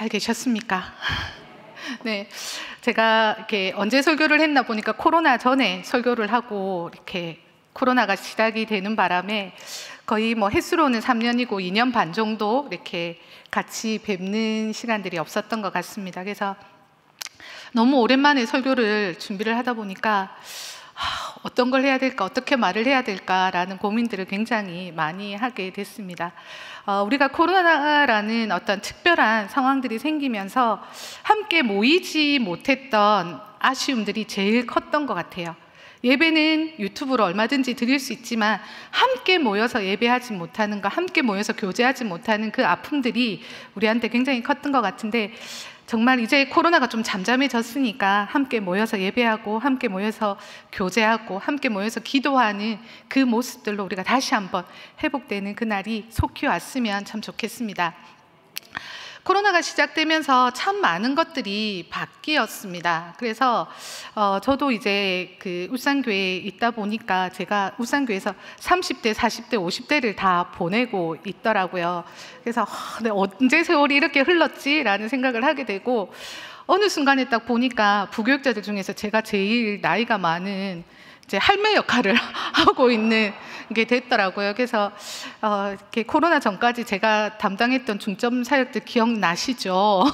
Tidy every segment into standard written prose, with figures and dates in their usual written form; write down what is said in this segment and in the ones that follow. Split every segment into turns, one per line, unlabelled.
잘 계셨습니까? 네, 제가 이렇게 언제 설교를 했나 보니까 코로나 전에 설교를 하고 이렇게 코로나가 시작이 되는 바람에 거의 뭐 횟수로는 3년이고 2년 반 정도 이렇게 같이 뵙는 시간들이 없었던 것 같습니다. 그래서 너무 오랜만에 설교를 준비를 하다 보니까 어떤 걸 해야 될까, 어떻게 말을 해야 될까라는 고민들을 굉장히 많이 하게 됐습니다. 우리가 코로나라는 어떤 특별한 상황들이 생기면서 함께 모이지 못했던 아쉬움들이 제일 컸던 것 같아요. 예배는 유튜브로 얼마든지 드릴 수 있지만 함께 모여서 예배하지 못하는 거, 함께 모여서 교제하지 못하는 그 아픔들이 우리한테 굉장히 컸던 것 같은데, 정말 이제 코로나가 좀 잠잠해졌으니까 함께 모여서 예배하고 함께 모여서 교제하고 함께 모여서 기도하는 그 모습들로 우리가 다시 한번 회복되는 그날이 속히 왔으면 참 좋겠습니다. 코로나가 시작되면서 참 많은 것들이 바뀌었습니다. 그래서 저도 이제 그 울산교회에 있다 보니까 제가 울산교회에서 30대, 40대, 50대를 다 보내고 있더라고요. 그래서 언제 세월이 이렇게 흘렀지라는 생각을 하게 되고, 어느 순간에 딱 보니까 부교육자들 중에서 제가 제일 나이가 많은 이제 할매 역할을 하고 있는 게 됐더라고요. 그래서 이렇게 코로나 전까지 제가 담당했던 중점 사역들 기억나시죠?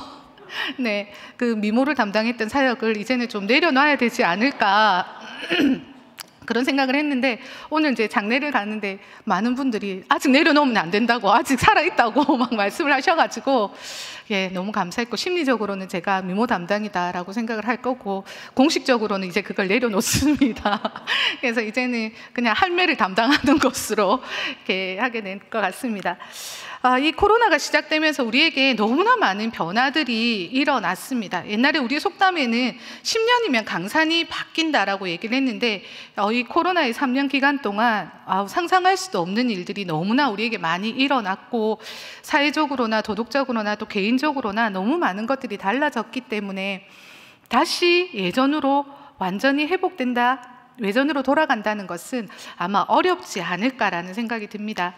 네, 그 미모를 담당했던 사역을 이제는 좀 내려놔야 되지 않을까 그런 생각을 했는데, 오늘 이제 장례를 가는데 많은 분들이 아직 내려놓으면 안 된다고, 아직 살아있다고 막 말씀을 하셔가지고 너무 감사했고, 심리적으로는 제가 미모 담당이다라고 생각을 할 거고 공식적으로는 이제 그걸 내려놓습니다. 그래서 이제는 그냥 할매를 담당하는 것으로 이렇게 하게 된 것 같습니다. 이 코로나가 시작되면서 우리에게 너무나 많은 변화들이 일어났습니다. 옛날에 우리 속담에는 10년이면 강산이 바뀐다라고 얘기를 했는데, 이 코로나의 3년 기간 동안 상상할 수도 없는 일들이 너무나 우리에게 많이 일어났고, 사회적으로나 도덕적으로나 또 개인적으로나 너무 많은 것들이 달라졌기 때문에 다시 예전으로 완전히 회복된다, 예전으로 돌아간다는 것은 아마 어렵지 않을까라는 생각이 듭니다.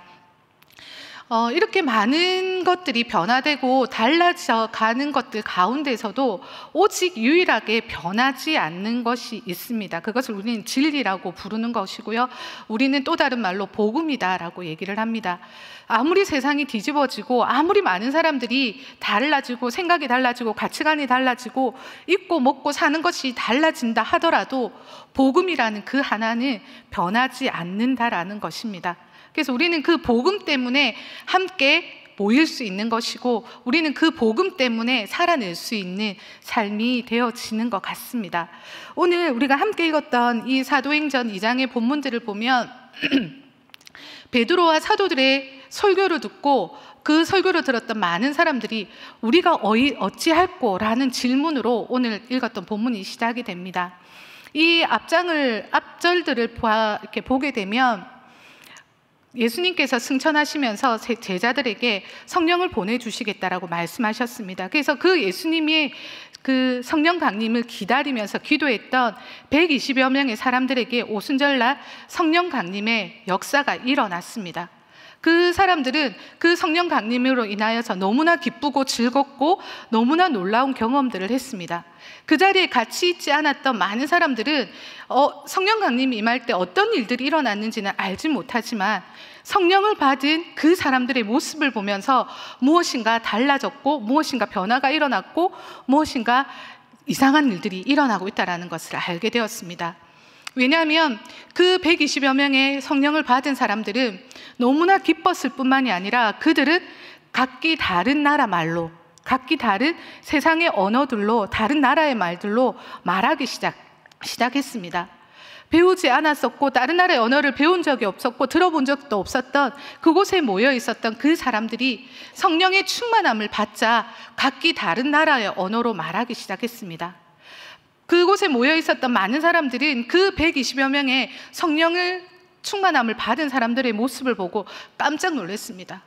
이렇게 많은 것들이 변화되고 달라져 가는 것들 가운데서도 오직 유일하게 변하지 않는 것이 있습니다. 그것을 우리는 진리라고 부르는 것이고요, 우리는 또 다른 말로 복음이다라고 얘기를 합니다. 아무리 세상이 뒤집어지고 아무리 많은 사람들이 달라지고 생각이 달라지고 가치관이 달라지고 입고 먹고 사는 것이 달라진다 하더라도 복음이라는 그 하나는 변하지 않는다라는 것입니다. 그래서 우리는 그 복음 때문에 함께 모일 수 있는 것이고, 우리는 그 복음 때문에 살아낼 수 있는 삶이 되어지는 것 같습니다. 오늘 우리가 함께 읽었던 이 사도행전 2장의 본문들을 보면 베드로와 사도들의 설교를 듣고 그 설교를 들었던 많은 사람들이 우리가 어찌할꼬라는 질문으로 오늘 읽었던 본문이 시작이 됩니다. 이 앞절들을 이렇게 보게 되면 예수님께서 승천하시면서 제자들에게 성령을 보내주시겠다라고 말씀하셨습니다. 그래서 그 예수님이 그 성령 강림을 기다리면서 기도했던 120여 명의 사람들에게 오순절날 성령 강림의 역사가 일어났습니다. 그 사람들은 그 성령 강림으로 인하여서 너무나 기쁘고 즐겁고 너무나 놀라운 경험들을 했습니다. 그 자리에 같이 있지 않았던 많은 사람들은 성령 강림이 임할 때 어떤 일들이 일어났는지는 알지 못하지만 성령을 받은 그 사람들의 모습을 보면서 무엇인가 달라졌고 무엇인가 변화가 일어났고 무엇인가 이상한 일들이 일어나고 있다는 것을 알게 되었습니다. 왜냐하면 그 120여 명의 성령을 받은 사람들은 너무나 기뻤을 뿐만이 아니라 그들은 각기 다른 나라 말로, 각기 다른 세상의 언어들로, 다른 나라의 말들로 말하기 시작했습니다. 배우지 않았었고 다른 나라의 언어를 배운 적이 없었고 들어본 적도 없었던 그곳에 모여 있었던 그 사람들이 성령의 충만함을 받자 각기 다른 나라의 언어로 말하기 시작했습니다. 그곳에 모여 있었던 많은 사람들은 그 120여 명의 성령을 충만함을 받은 사람들의 모습을 보고 깜짝 놀랐습니다.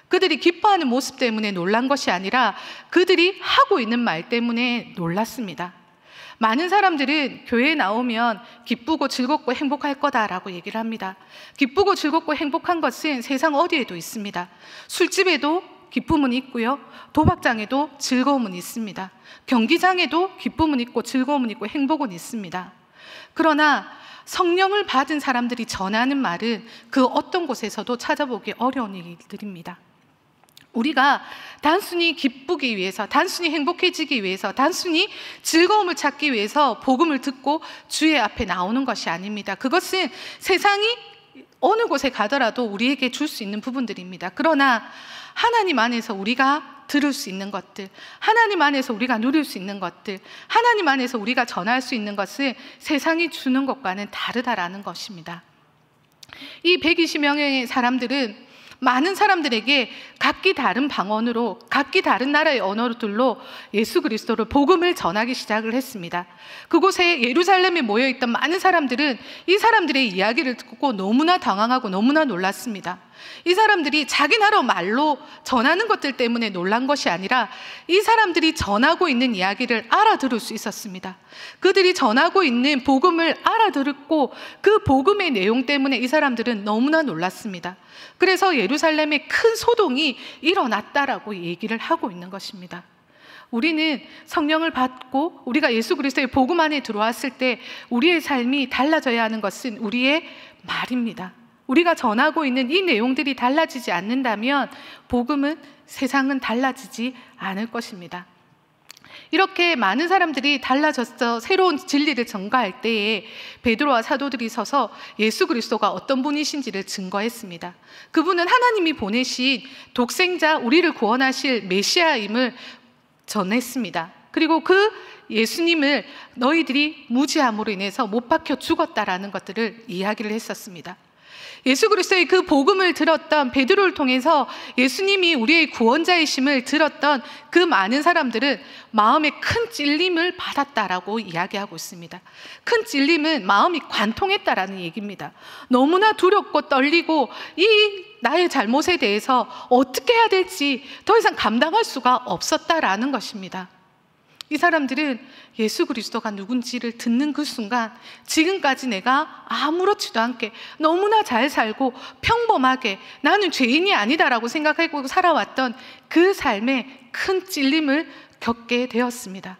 그들이 기뻐하는 모습 때문에 놀란 것이 아니라 그들이 하고 있는 말 때문에 놀랐습니다. 많은 사람들은 교회에 나오면 기쁘고 즐겁고 행복할 거다라고 얘기를 합니다. 기쁘고 즐겁고 행복한 것은 세상 어디에도 있습니다. 술집에도 기쁨은 있고요, 도박장에도 즐거움은 있습니다. 경기장에도 기쁨은 있고 즐거움은 있고 행복은 있습니다. 그러나 성령을 받은 사람들이 전하는 말은 그 어떤 곳에서도 찾아보기 어려운 일들입니다. 우리가 단순히 기쁘기 위해서, 단순히 행복해지기 위해서, 단순히 즐거움을 찾기 위해서 복음을 듣고 주의 앞에 나오는 것이 아닙니다. 그것은 세상이 어느 곳에 가더라도 우리에게 줄 수 있는 부분들입니다. 그러나 하나님 안에서 우리가 들을 수 있는 것들, 하나님 안에서 우리가 누릴 수 있는 것들, 하나님 안에서 우리가 전할 수 있는 것은 세상이 주는 것과는 다르다라는 것입니다. 이 120명의 사람들은 많은 사람들에게 각기 다른 방언으로, 각기 다른 나라의 언어들로 예수 그리스도를, 복음을 전하기 시작을 했습니다. 그곳에 예루살렘에 모여있던 많은 사람들은 이 사람들의 이야기를 듣고 너무나 당황하고 너무나 놀랐습니다. 이 사람들이 자기 나라 말로 전하는 것들 때문에 놀란 것이 아니라 이 사람들이 전하고 있는 이야기를 알아들을 수 있었습니다. 그들이 전하고 있는 복음을 알아들었고 그 복음의 내용 때문에 이 사람들은 너무나 놀랐습니다. 그래서 예루살렘에 큰 소동이 일어났다라고 얘기를 하고 있는 것입니다. 우리는 성령을 받고 우리가 예수 그리스도의 복음 안에 들어왔을 때 우리의 삶이 달라져야 하는 것은 우리의 말입니다. 우리가 전하고 있는 이 내용들이 달라지지 않는다면 복음은, 세상은 달라지지 않을 것입니다. 이렇게 많은 사람들이 달라져서 새로운 진리를 전가할 때에 베드로와 사도들이 서서 예수 그리스도가 어떤 분이신지를 증거했습니다. 그분은 하나님이 보내신 독생자, 우리를 구원하실 메시아임을 전했습니다. 그리고 그 예수님을 너희들이 무지함으로 인해서 못 박혀 죽었다라는 것들을 이야기를 했었습니다. 예수 그리스도의 그 복음을 들었던 베드로를 통해서 예수님이 우리의 구원자이심을 들었던 그 많은 사람들은 마음에 큰 찔림을 받았다라고 이야기하고 있습니다. 큰 찔림은 마음이 관통했다라는 얘기입니다. 너무나 두렵고 떨리고 이 나의 잘못에 대해서 어떻게 해야 될지 더 이상 감당할 수가 없었다라는 것입니다. 이 사람들은 예수 그리스도가 누군지를 듣는 그 순간 지금까지 내가 아무렇지도 않게 너무나 잘 살고 평범하게 나는 죄인이 아니다라고 생각하고 살아왔던 그 삶에 큰 찔림을 겪게 되었습니다.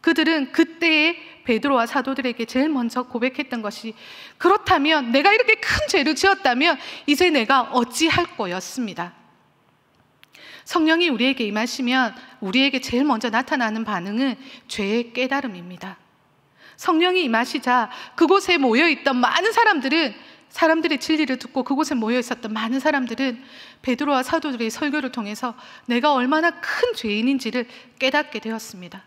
그들은 그때의 베드로와 사도들에게 제일 먼저 고백했던 것이, 그렇다면 내가 이렇게 큰 죄를 지었다면 이제 내가 어찌할 거였습니다. 성령이 우리에게 임하시면 우리에게 제일 먼저 나타나는 반응은 죄의 깨달음입니다. 성령이 임하시자 그곳에 모여있던 많은 사람들은, 사람들의 진리를 듣고 그곳에 모여있었던 많은 사람들은 베드로와 사도들의 설교를 통해서 내가 얼마나 큰 죄인인지를 깨닫게 되었습니다.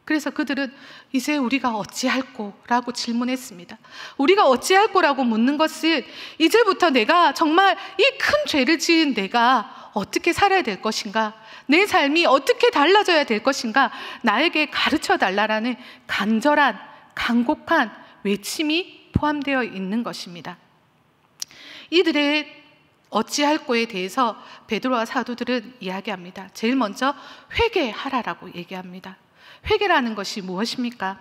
그래서 그들은 이제 우리가 어찌할꼬? 라고 질문했습니다. 우리가 어찌할꼬라고 묻는 것은 이제부터 내가 정말 이 큰 죄를 지은 내가 어떻게 살아야 될 것인가? 내 삶이 어떻게 달라져야 될 것인가? 나에게 가르쳐 달라라는 간절한, 간곡한 외침이 포함되어 있는 것입니다. 이들의 어찌할꼬에 대해서 베드로와 사도들은 이야기합니다. 제일 먼저 회개하라라고 얘기합니다. 회개라는 것이 무엇입니까?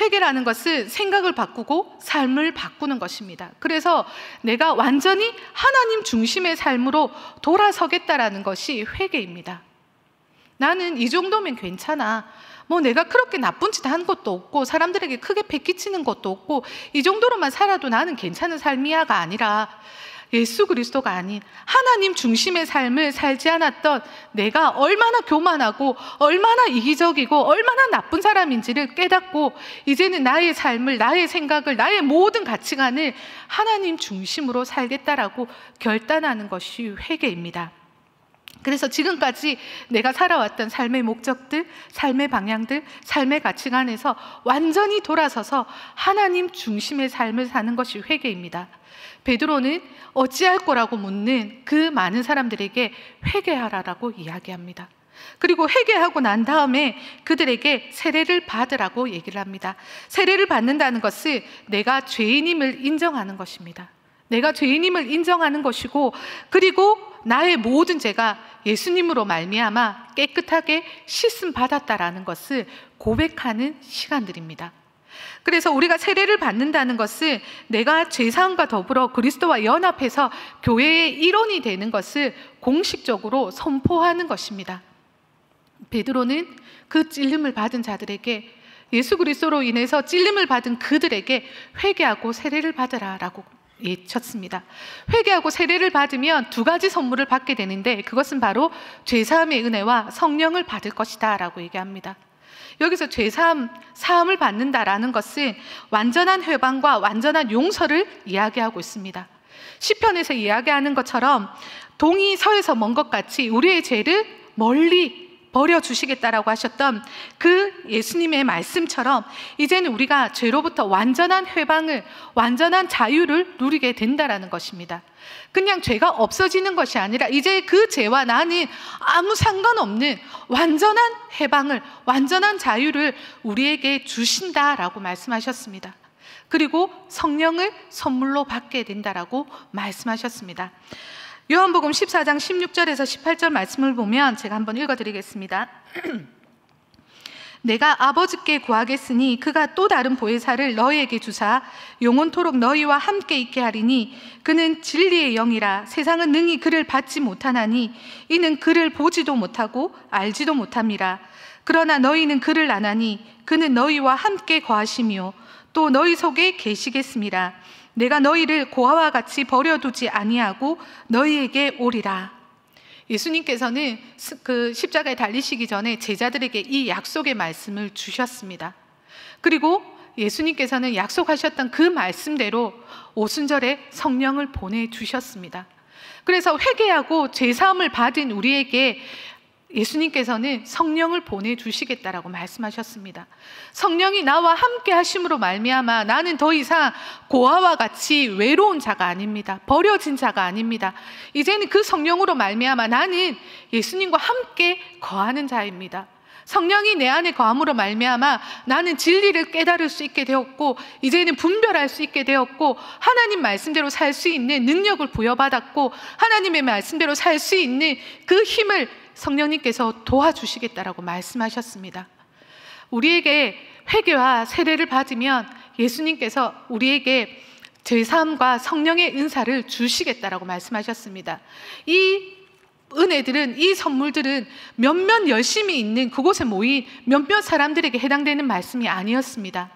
회개라는 것은 생각을 바꾸고 삶을 바꾸는 것입니다. 그래서 내가 완전히 하나님 중심의 삶으로 돌아서겠다라는 것이 회개입니다. 나는 이 정도면 괜찮아. 뭐 내가 그렇게 나쁜 짓 한 것도 없고 사람들에게 크게 패기치는 것도 없고 이 정도로만 살아도 나는 괜찮은 삶이야가 아니라 예수 그리스도가 아닌 하나님 중심의 삶을 살지 않았던 내가 얼마나 교만하고 얼마나 이기적이고 얼마나 나쁜 사람인지를 깨닫고 이제는 나의 삶을, 나의 생각을, 나의 모든 가치관을 하나님 중심으로 살겠다라고 결단하는 것이 회개입니다. 그래서 지금까지 내가 살아왔던 삶의 목적들, 삶의 방향들, 삶의 가치관에서 완전히 돌아서서 하나님 중심의 삶을 사는 것이 회개입니다. 베드로는 어찌할 거라고 묻는 그 많은 사람들에게 회개하라라고 이야기합니다. 그리고 회개하고 난 다음에 그들에게 세례를 받으라고 얘기를 합니다. 세례를 받는다는 것은 내가 죄인임을 인정하는 것입니다. 내가 죄인임을 인정하는 것이고, 그리고 나의 모든 죄가 예수님으로 말미암아 깨끗하게 씻음 받았다라는 것을 고백하는 시간들입니다. 그래서 우리가 세례를 받는다는 것은 내가 죄사함과 더불어 그리스도와 연합해서 교회의 일원이 되는 것을 공식적으로 선포하는 것입니다. 베드로는 그 찔림을 받은 자들에게, 예수 그리스도로 인해서 찔림을 받은 그들에게 회개하고 세례를 받으라 라고 외쳤습니다. 회개하고 세례를 받으면 두 가지 선물을 받게 되는데, 그것은 바로 죄사함의 은혜와 성령을 받을 것이다 라고 얘기합니다. 여기서 사함을 받는다라는 것은 완전한 회방과 완전한 용서를 이야기하고 있습니다. 시편에서 이야기하는 것처럼 동이 서에서 먼 것 같이 우리의 죄를 멀리 버려주시겠다라고 하셨던 그 예수님의 말씀처럼 이제는 우리가 죄로부터 완전한 회방을, 완전한 자유를 누리게 된다라는 것입니다. 그냥 죄가 없어지는 것이 아니라 이제 그 죄와 나는 아무 상관없는 완전한 해방을, 완전한 자유를 우리에게 주신다라고 말씀하셨습니다. 그리고 성령을 선물로 받게 된다라고 말씀하셨습니다. 요한복음 14장 16절에서 18절 말씀을 보면 제가 한번 읽어드리겠습니다. 내가 아버지께 구하겠으니 그가 또 다른 보혜사를 너희에게 주사 영원토록 너희와 함께 있게 하리니 그는 진리의 영이라 세상은 능히 그를 받지 못하나니 이는 그를 보지도 못하고 알지도 못함이라. 그러나 너희는 그를 아나니 그는 너희와 함께 거하시며 또 너희 속에 계시겠음이라. 내가 너희를 고아와 같이 버려두지 아니하고 너희에게 오리라. 예수님께서는 그 십자가에 달리시기 전에 제자들에게 이 약속의 말씀을 주셨습니다. 그리고 예수님께서는 약속하셨던 그 말씀대로 오순절에 성령을 보내주셨습니다. 그래서 회개하고 죄사함을 받은 우리에게 예수님께서는 성령을 보내주시겠다라고 말씀하셨습니다. 성령이 나와 함께 하심으로 말미암아 나는 더 이상 고아와 같이 외로운 자가 아닙니다. 버려진 자가 아닙니다. 이제는 그 성령으로 말미암아 나는 예수님과 함께 거하는 자입니다. 성령이 내 안에 거함으로 말미암아 나는 진리를 깨달을 수 있게 되었고 이제는 분별할 수 있게 되었고 하나님 말씀대로 살 수 있는 능력을 부여받았고 하나님의 말씀대로 살 수 있는 그 힘을 성령님께서 도와주시겠다라고 말씀하셨습니다. 우리에게 회개와 세례를 받으면 예수님께서 우리에게 죄사함과 성령의 은사를 주시겠다라고 말씀하셨습니다. 이 은혜들은, 이 선물들은 몇몇 열심히 있는 그곳에 모인 몇몇 사람들에게 해당되는 말씀이 아니었습니다.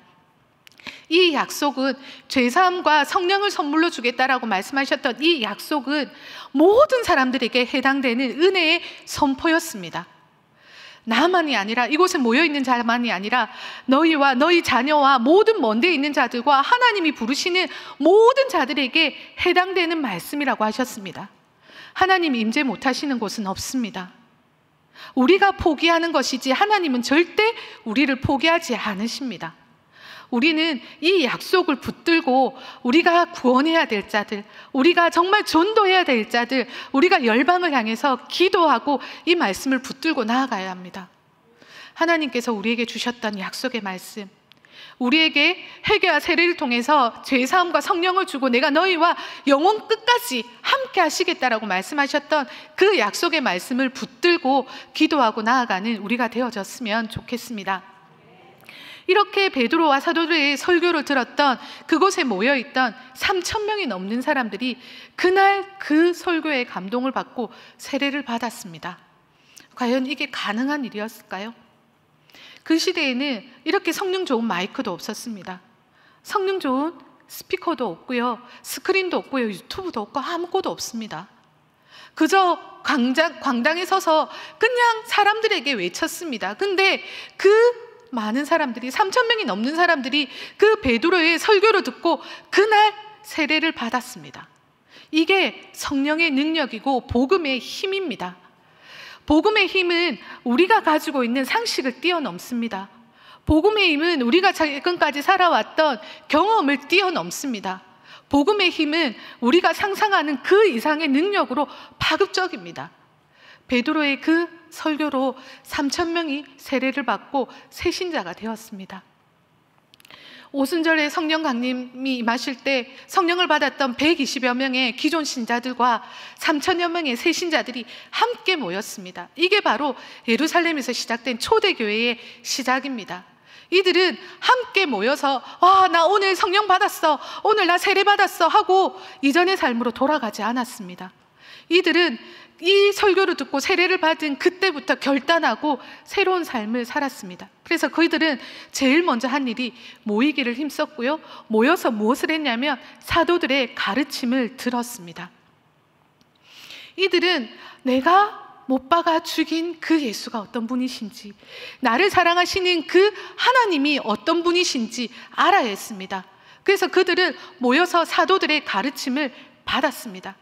이 약속은 죄사함과 성령을 선물로 주겠다라고 말씀하셨던 이 약속은 모든 사람들에게 해당되는 은혜의 선포였습니다. 나만이 아니라, 이곳에 모여있는 자만이 아니라 너희와 너희 자녀와 모든 먼 데 있는 자들과 하나님이 부르시는 모든 자들에게 해당되는 말씀이라고 하셨습니다. 하나님이 임재 못하시는 곳은 없습니다. 우리가 포기하는 것이지 하나님은 절대 우리를 포기하지 않으십니다. 우리는 이 약속을 붙들고 우리가 구원해야 될 자들, 우리가 정말 전도해야 될 자들, 우리가 열방을 향해서 기도하고 이 말씀을 붙들고 나아가야 합니다. 하나님께서 우리에게 주셨던 약속의 말씀, 우리에게 회개와 세례를 통해서 죄사함과 성령을 주고 내가 너희와 영원 끝까지 함께 하시겠다라고 말씀하셨던 그 약속의 말씀을 붙들고 기도하고 나아가는 우리가 되어졌으면 좋겠습니다. 이렇게 베드로와 사도들의 설교를 들었던 그곳에 모여있던 3,000명이 넘는 사람들이 그날 그 설교에 감동을 받고 세례를 받았습니다. 과연 이게 가능한 일이었을까요? 그 시대에는 이렇게 성능 좋은 마이크도 없었습니다. 성능 좋은 스피커도 없고요, 스크린도 없고요, 유튜브도 없고 아무것도 없습니다. 그저 광장에 서서 그냥 사람들에게 외쳤습니다. 근데 그 많은 사람들이, 3,000명이 넘는 사람들이 그 베드로의 설교를 듣고 그날 세례를 받았습니다. 이게 성령의 능력이고 복음의 힘입니다. 복음의 힘은 우리가 가지고 있는 상식을 뛰어넘습니다. 복음의 힘은 우리가 지금까지 살아왔던 경험을 뛰어넘습니다. 복음의 힘은 우리가 상상하는 그 이상의 능력으로 파급적입니다. 베드로의 그 설교로 3,000명이 세례를 받고 새신자가 되었습니다. 오순절에 성령 강림이 임하실 때 성령을 받았던 120여 명의 기존 신자들과 3,000여 명의 새신자들이 함께 모였습니다. 이게 바로 예루살렘에서 시작된 초대교회의 시작입니다. 이들은 함께 모여서 와, 나 오늘 성령 받았어, 오늘 나 세례 받았어 하고 이전의 삶으로 돌아가지 않았습니다. 이들은 이 설교를 듣고 세례를 받은 그때부터 결단하고 새로운 삶을 살았습니다. 그래서 그들은 제일 먼저 한 일이 모이기를 힘썼고요, 모여서 무엇을 했냐면 사도들의 가르침을 들었습니다. 이들은 내가 못 박아 죽인 그 예수가 어떤 분이신지, 나를 사랑하시는 그 하나님이 어떤 분이신지 알아야 했습니다. 그래서 그들은 모여서 사도들의 가르침을 받았습니다.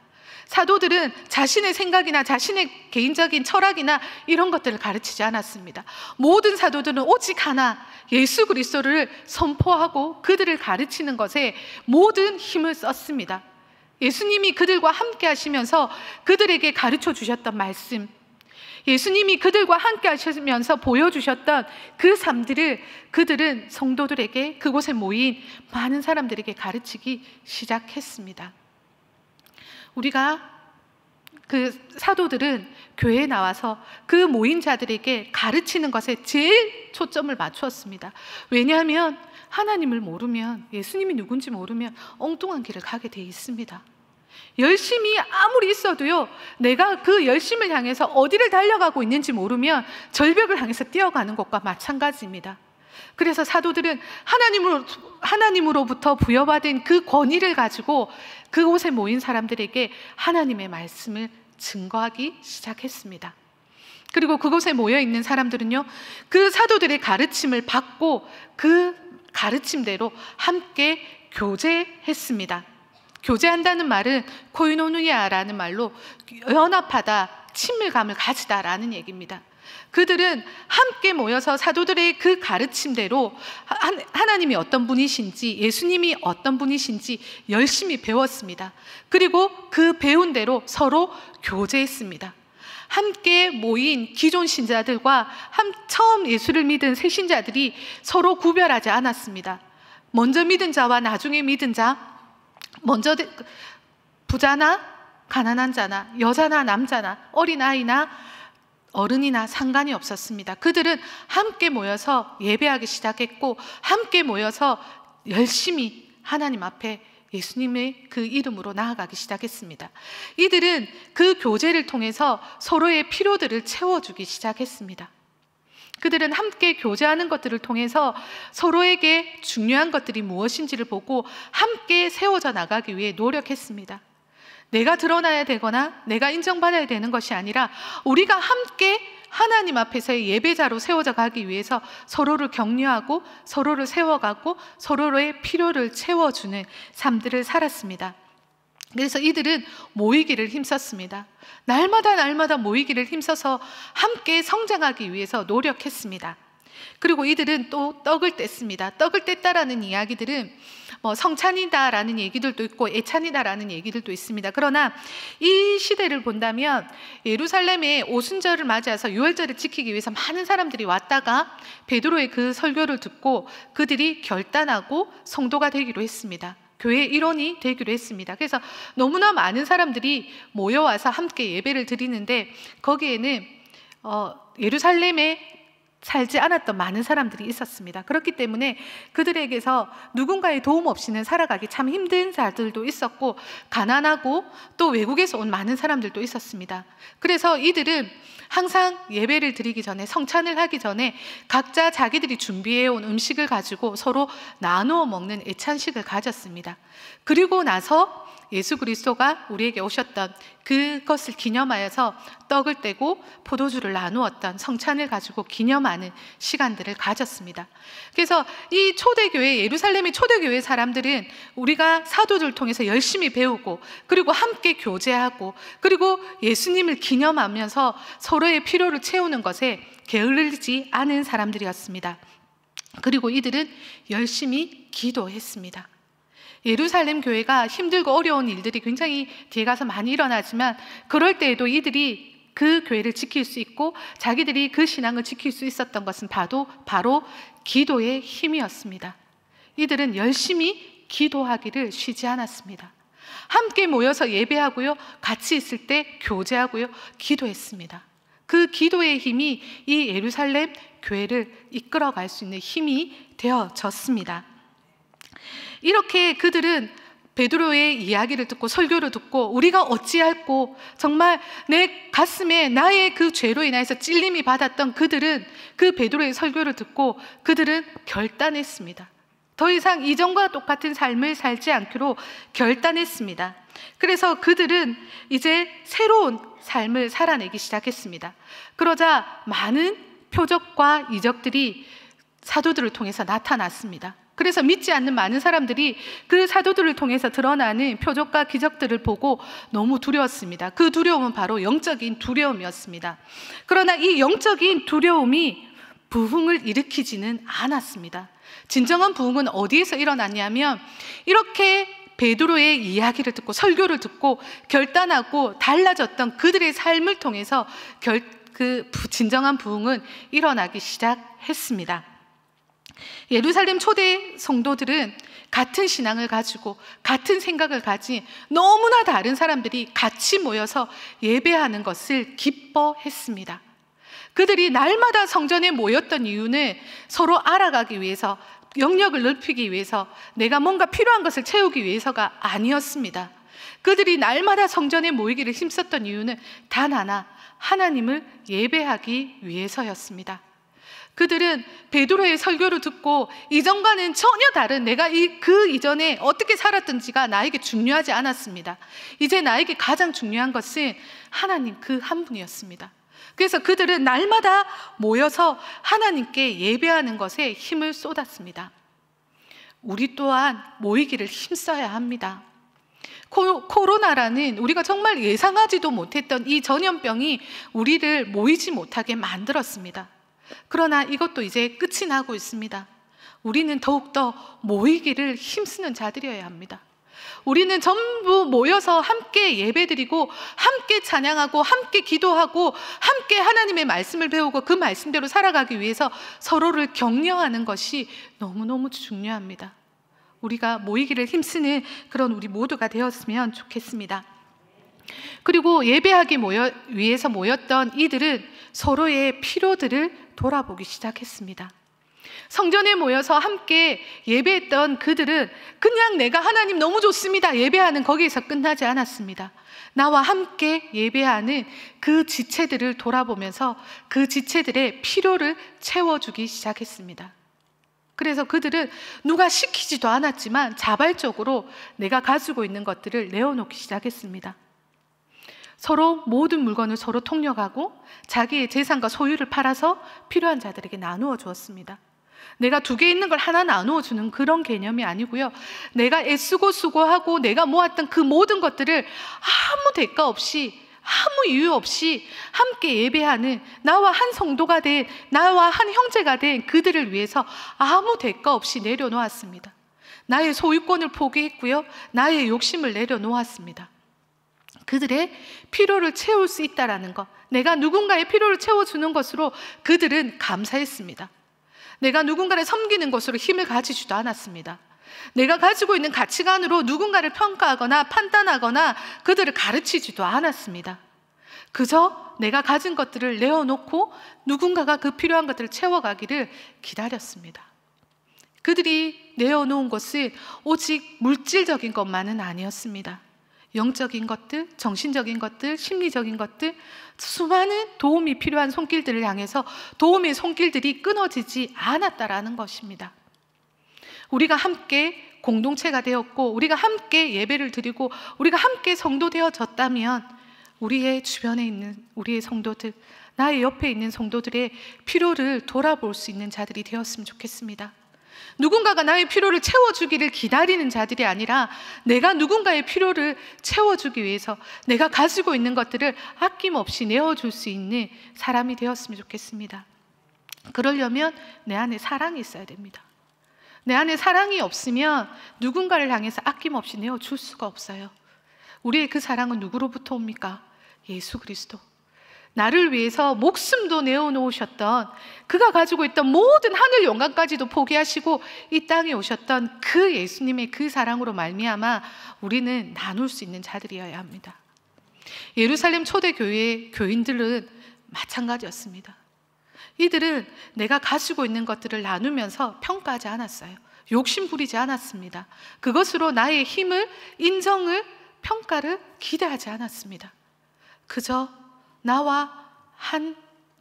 사도들은 자신의 생각이나 자신의 개인적인 철학이나 이런 것들을 가르치지 않았습니다. 모든 사도들은 오직 하나, 예수 그리스도를 선포하고 그들을 가르치는 것에 모든 힘을 썼습니다. 예수님이 그들과 함께 하시면서 그들에게 가르쳐 주셨던 말씀, 예수님이 그들과 함께 하시면서 보여주셨던 그 삶들을 그들은 성도들에게, 그곳에 모인 많은 사람들에게 가르치기 시작했습니다. 우리가 그 사도들은 교회에 나와서 그 모인 자들에게 가르치는 것에 제일 초점을 맞추었습니다. 왜냐하면 하나님을 모르면, 예수님이 누군지 모르면 엉뚱한 길을 가게 돼 있습니다. 열심히 아무리 있어도요, 내가 그 열심을 향해서 어디를 달려가고 있는지 모르면 절벽을 향해서 뛰어가는 것과 마찬가지입니다. 그래서 사도들은 하나님으로부터 부여받은 그 권위를 가지고 그곳에 모인 사람들에게 하나님의 말씀을 증거하기 시작했습니다. 그리고 그곳에 모여있는 사람들은요, 그 사도들의 가르침을 받고 그 가르침대로 함께 교제했습니다. 교제한다는 말은 코이노누이아라는 말로 연합하다, 친밀감을 가지다라는 얘기입니다. 그들은 함께 모여서 사도들의 그 가르침대로 하나님이 어떤 분이신지, 예수님이 어떤 분이신지 열심히 배웠습니다. 그리고 그 배운 대로 서로 교제했습니다. 함께 모인 기존 신자들과 처음 예수를 믿은 새 신자들이 서로 구별하지 않았습니다. 먼저 믿은 자와 나중에 믿은 자, 먼저 부자나 가난한 자나 여자나 남자나 어린아이나 어른이나 상관이 없었습니다. 그들은 함께 모여서 예배하기 시작했고, 함께 모여서 열심히 하나님 앞에 예수님의 그 이름으로 나아가기 시작했습니다. 이들은 그 교제를 통해서 서로의 필요들을 채워주기 시작했습니다. 그들은 함께 교제하는 것들을 통해서 서로에게 중요한 것들이 무엇인지를 보고 함께 세워져 나가기 위해 노력했습니다. 내가 드러나야 되거나 내가 인정받아야 되는 것이 아니라 우리가 함께 하나님 앞에서의 예배자로 세워져 가기 위해서 서로를 격려하고 서로를 세워가고 서로의 필요를 채워주는 삶들을 살았습니다. 그래서 이들은 모이기를 힘썼습니다. 날마다 모이기를 힘써서 함께 성장하기 위해서 노력했습니다. 그리고 이들은 또 떡을 뗐습니다. 떡을 뗐다라는 이야기들은 성찬이다라는 얘기들도 있고 애찬이다라는 얘기들도 있습니다. 그러나 이 시대를 본다면 예루살렘에 오순절을 맞이해서 유월절을 지키기 위해서 많은 사람들이 왔다가 베드로의 그 설교를 듣고 그들이 결단하고 성도가 되기로 했습니다. 교회의 일원이 되기로 했습니다. 그래서 너무나 많은 사람들이 모여와서 함께 예배를 드리는데 거기에는 예루살렘에 살지 않았던 많은 사람들이 있었습니다. 그렇기 때문에 그들에게서 누군가의 도움 없이는 살아가기 참 힘든 자들도 있었고, 가난하고 또 외국에서 온 많은 사람들도 있었습니다. 그래서 이들은 항상 예배를 드리기 전에, 성찬을 하기 전에 각자 자기들이 준비해온 음식을 가지고 서로 나누어 먹는 애찬식을 가졌습니다. 그리고 나서 예수 그리스도가 우리에게 오셨던 그것을 기념하여서 떡을 떼고 포도주를 나누었던 성찬을 가지고 기념하는 시간들을 가졌습니다. 그래서 이 초대교회, 예루살렘의 초대교회 사람들은 우리가 사도들을 통해서 열심히 배우고 그리고 함께 교제하고 그리고 예수님을 기념하면서 서로의 필요를 채우는 것에 게을르지 않은 사람들이었습니다. 그리고 이들은 열심히 기도했습니다. 예루살렘 교회가 힘들고 어려운 일들이 굉장히 뒤에 가서 많이 일어나지만 그럴 때에도 이들이 그 교회를 지킬 수 있고 자기들이 그 신앙을 지킬 수 있었던 것은 바로 기도의 힘이었습니다. 이들은 열심히 기도하기를 쉬지 않았습니다. 함께 모여서 예배하고요, 같이 있을 때 교제하고요, 기도했습니다. 그 기도의 힘이 이 예루살렘 교회를 이끌어갈 수 있는 힘이 되어졌습니다. 이렇게 그들은 베드로의 이야기를 듣고 설교를 듣고 우리가 어찌할꼬, 정말 내 가슴에 나의 그 죄로 인해서 찔림이 받았던 그들은 그 베드로의 설교를 듣고 그들은 결단했습니다. 더 이상 이전과 똑같은 삶을 살지 않기로 결단했습니다. 그래서 그들은 이제 새로운 삶을 살아내기 시작했습니다. 그러자 많은 표적과 이적들이 사도들을 통해서 나타났습니다. 그래서 믿지 않는 많은 사람들이 그 사도들을 통해서 드러나는 표적과 기적들을 보고 너무 두려웠습니다. 그 두려움은 바로 영적인 두려움이었습니다. 그러나 이 영적인 두려움이 부흥을 일으키지는 않았습니다. 진정한 부흥은 어디에서 일어났냐면, 이렇게 베드로의 이야기를 듣고 설교를 듣고 결단하고 달라졌던 그들의 삶을 통해서 진정한 부흥은 일어나기 시작했습니다. 예루살렘 초대 성도들은 같은 신앙을 가지고 같은 생각을 가진 너무나 다른 사람들이 같이 모여서 예배하는 것을 기뻐했습니다. 그들이 날마다 성전에 모였던 이유는 서로 알아가기 위해서, 영역을 넓히기 위해서, 내가 뭔가 필요한 것을 채우기 위해서가 아니었습니다. 그들이 날마다 성전에 모이기를 힘썼던 이유는 단 하나, 하나님을 예배하기 위해서였습니다. 그들은 베드로의 설교를 듣고 이전과는 전혀 다른, 내가 그 이전에 어떻게 살았던지가 나에게 중요하지 않았습니다. 이제 나에게 가장 중요한 것은 하나님 그 한 분이었습니다. 그래서 그들은 날마다 모여서 하나님께 예배하는 것에 힘을 쏟았습니다. 우리 또한 모이기를 힘써야 합니다. 코로나라는 우리가 정말 예상하지도 못했던 이 전염병이 우리를 모이지 못하게 만들었습니다. 그러나 이것도 이제 끝이 나고 있습니다. 우리는 더욱더 모이기를 힘쓰는 자들이어야 합니다. 우리는 전부 모여서 함께 예배드리고 함께 찬양하고 함께 기도하고 함께 하나님의 말씀을 배우고 그 말씀대로 살아가기 위해서 서로를 격려하는 것이 너무너무 중요합니다. 우리가 모이기를 힘쓰는 그런 우리 모두가 되었으면 좋겠습니다. 그리고 예배하기 위해서 모였던 이들은 서로의 필요들을 돌아보기 시작했습니다. 성전에 모여서 함께 예배했던 그들은 그냥 내가 하나님 너무 좋습니다, 예배하는 거기에서 끝나지 않았습니다. 나와 함께 예배하는 그 지체들을 돌아보면서 그 지체들의 필요를 채워주기 시작했습니다. 그래서 그들은 누가 시키지도 않았지만 자발적으로 내가 가지고 있는 것들을 내어놓기 시작했습니다. 서로 모든 물건을 서로 통역하고 자기의 재산과 소유를 팔아서 필요한 자들에게 나누어 주었습니다. 내가 2개 있는 걸 하나 나누어 주는 그런 개념이 아니고요, 내가 애쓰고 수고하고 내가 모았던 그 모든 것들을 아무 대가 없이, 아무 이유 없이 함께 예배하는, 나와 한 성도가 된, 나와 한 형제가 된 그들을 위해서 아무 대가 없이 내려놓았습니다. 나의 소유권을 포기했고요, 나의 욕심을 내려놓았습니다. 그들의 필요를 채울 수 있다는 것, 내가 누군가의 필요를 채워주는 것으로 그들은 감사했습니다. 내가 누군가를 섬기는 것으로 힘을 가지지도 않았습니다. 내가 가지고 있는 가치관으로 누군가를 평가하거나 판단하거나 그들을 가르치지도 않았습니다. 그저 내가 가진 것들을 내어놓고 누군가가 그 필요한 것들을 채워가기를 기다렸습니다. 그들이 내어놓은 것은 오직 물질적인 것만은 아니었습니다. 영적인 것들, 정신적인 것들, 심리적인 것들, 수많은 도움이 필요한 손길들을 향해서 도움의 손길들이 끊어지지 않았다라는 것입니다. 우리가 함께 공동체가 되었고 우리가 함께 예배를 드리고 우리가 함께 성도 되어졌다면 우리의 주변에 있는 우리의 성도들, 나의 옆에 있는 성도들의 필요를 돌아볼 수 있는 자들이 되었으면 좋겠습니다. 누군가가 나의 필요를 채워주기를 기다리는 자들이 아니라 내가 누군가의 필요를 채워주기 위해서 내가 가지고 있는 것들을 아낌없이 내어줄 수 있는 사람이 되었으면 좋겠습니다. 그러려면 내 안에 사랑이 있어야 됩니다. 내 안에 사랑이 없으면 누군가를 향해서 아낌없이 내어줄 수가 없어요. 우리의 그 사랑은 누구로부터 옵니까? 예수 그리스도. 나를 위해서 목숨도 내어놓으셨던, 그가 가지고 있던 모든 하늘 영광까지도 포기하시고 이 땅에 오셨던 그 예수님의 그 사랑으로 말미암아 우리는 나눌 수 있는 자들이어야 합니다. 예루살렘 초대교회 교인들은 마찬가지였습니다. 이들은 내가 가지고 있는 것들을 나누면서 평가하지 않았어요. 욕심 부리지 않았습니다. 그것으로 나의 힘을, 인정을, 평가를 기대하지 않았습니다. 그저 나와 한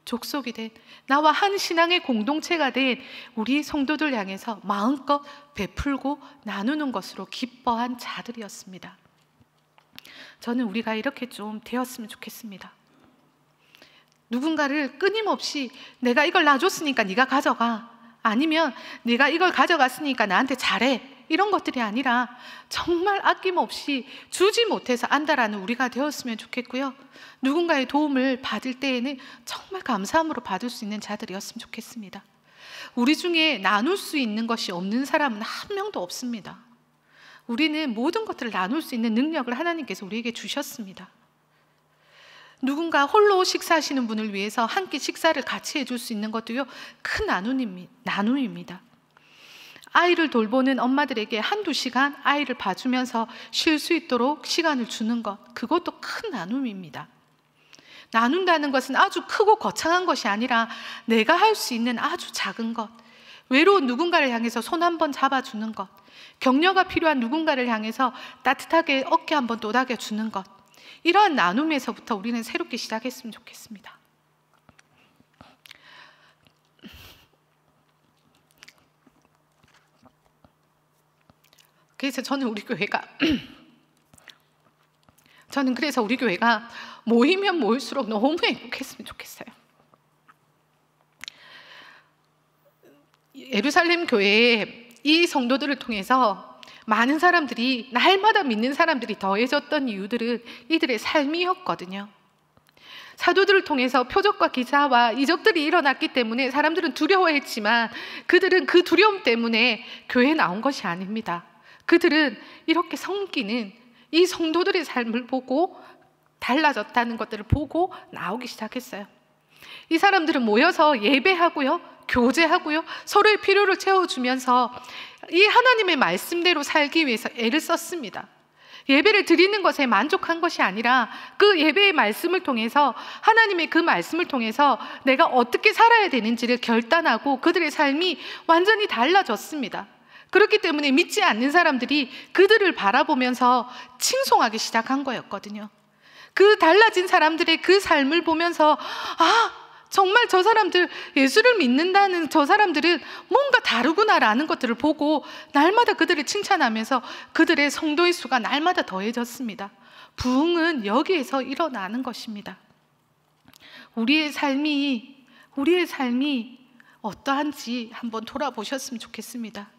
족속이 된, 나와 한 신앙의 공동체가 된 우리 성도들 향해서 마음껏 베풀고 나누는 것으로 기뻐한 자들이었습니다. 저는 우리가 이렇게 좀 되었으면 좋겠습니다. 누군가를 끊임없이 내가 이걸 놔줬으니까 네가 가져가, 아니면 네가 이걸 가져갔으니까 나한테 잘해, 이런 것들이 아니라 정말 아낌없이 주지 못해서 안다라는 우리가 되었으면 좋겠고요. 누군가의 도움을 받을 때에는 정말 감사함으로 받을 수 있는 자들이었으면 좋겠습니다. 우리 중에 나눌 수 있는 것이 없는 사람은 한 명도 없습니다. 우리는 모든 것들을 나눌 수 있는 능력을 하나님께서 우리에게 주셨습니다. 누군가 홀로 식사하시는 분을 위해서 한 끼 식사를 같이 해줄 수 있는 것도요, 큰 나눔입니다. 아이를 돌보는 엄마들에게 한두 시간 아이를 봐주면서 쉴 수 있도록 시간을 주는 것, 그것도 큰 나눔입니다. 나눈다는 것은 아주 크고 거창한 것이 아니라 내가 할 수 있는 아주 작은 것, 외로운 누군가를 향해서 손 한번 잡아주는 것, 격려가 필요한 누군가를 향해서 따뜻하게 어깨 한번 도닥여 주는 것, 이러한 나눔에서부터 우리는 새롭게 시작했으면 좋겠습니다. 그래서 저는 우리 교회가 모이면 모일수록 너무 행복했으면 좋겠어요. 예루살렘 교회에 이 성도들을 통해서 많은 사람들이, 날마다 믿는 사람들이 더해졌던 이유들은 이들의 삶이었거든요. 사도들을 통해서 표적과 기사와 이적들이 일어났기 때문에 사람들은 두려워했지만 그들은 그 두려움 때문에 교회에 나온 것이 아닙니다. 그들은 이렇게 섬기는 이 성도들의 삶을 보고 달라졌다는 것들을 보고 나오기 시작했어요. 이 사람들은 모여서 예배하고요, 교제하고요, 서로의 필요를 채워주면서 이 하나님의 말씀대로 살기 위해서 애를 썼습니다. 예배를 드리는 것에 만족한 것이 아니라 그 예배의 말씀을 통해서, 하나님의 그 말씀을 통해서 내가 어떻게 살아야 되는지를 결단하고 그들의 삶이 완전히 달라졌습니다. 그렇기 때문에 믿지 않는 사람들이 그들을 바라보면서 칭송하기 시작한 거였거든요. 그 달라진 사람들의 그 삶을 보면서, 아, 정말 저 사람들, 예수를 믿는다는 저 사람들은 뭔가 다르구나라는 것들을 보고 날마다 그들을 칭찬하면서 그들의 성도의 수가 날마다 더해졌습니다. 부흥은 여기에서 일어나는 것입니다. 우리의 삶이 어떠한지 한번 돌아보셨으면 좋겠습니다.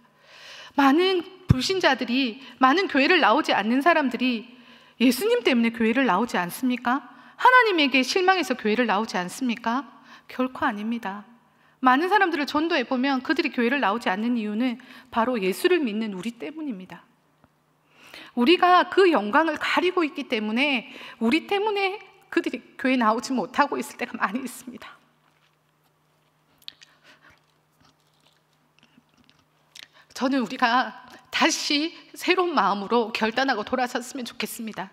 많은 불신자들이, 많은 교회를 나오지 않는 사람들이 예수님 때문에 교회를 나오지 않습니까? 하나님에게 실망해서 교회를 나오지 않습니까? 결코 아닙니다. 많은 사람들을 전도해 보면 그들이 교회를 나오지 않는 이유는 바로 예수를 믿는 우리 때문입니다. 우리가 그 영광을 가리고 있기 때문에, 우리 때문에 그들이 교회 나오지 못하고 있을 때가 많이 있습니다. 저는 우리가 다시 새로운 마음으로 결단하고 돌아섰으면 좋겠습니다.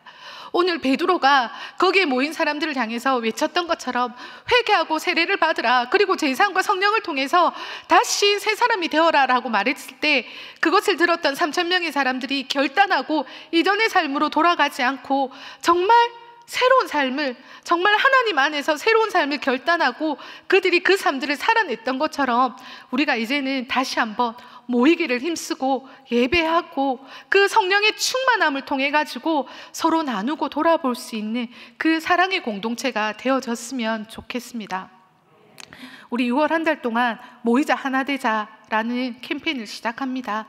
오늘 베드로가 거기에 모인 사람들을 향해서 외쳤던 것처럼 회개하고 세례를 받으라, 그리고 제사함과 성령을 통해서 다시 새 사람이 되어라 라고 말했을 때, 그것을 들었던 3,000명의 사람들이 결단하고 이전의 삶으로 돌아가지 않고 정말 새로운 삶을, 정말 하나님 안에서 새로운 삶을 결단하고 그들이 그 삶들을 살아냈던 것처럼 우리가 이제는 다시 한번 모이기를 힘쓰고 예배하고 그 성령의 충만함을 통해 가지고 서로 나누고 돌아볼 수 있는 그 사랑의 공동체가 되어졌으면 좋겠습니다. 우리 6월 한 달 동안 모이자 하나 되자라는 캠페인을 시작합니다.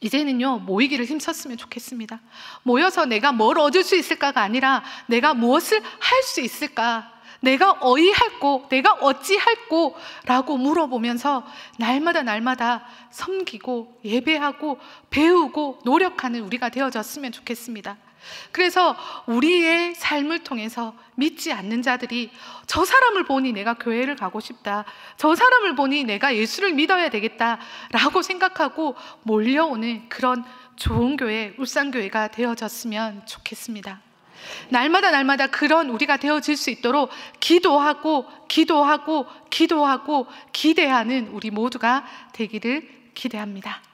이제는요, 모이기를 힘썼으면 좋겠습니다. 모여서 내가 뭘 얻을 수 있을까가 아니라 내가 무엇을 할 수 있을까, 내가 어이할꼬, 내가 어찌할꼬 라고 물어보면서 날마다 섬기고 예배하고 배우고 노력하는 우리가 되어졌으면 좋겠습니다. 그래서 우리의 삶을 통해서 믿지 않는 자들이 저 사람을 보니 내가 교회를 가고 싶다, 저 사람을 보니 내가 예수를 믿어야 되겠다 라고 생각하고 몰려오는 그런 좋은 교회, 울산교회가 되어졌으면 좋겠습니다. 날마다 날마다 그런 우리가 되어질 수 있도록 기도하고 기도하고 기도하고 기대하는 우리 모두가 되기를 기대합니다.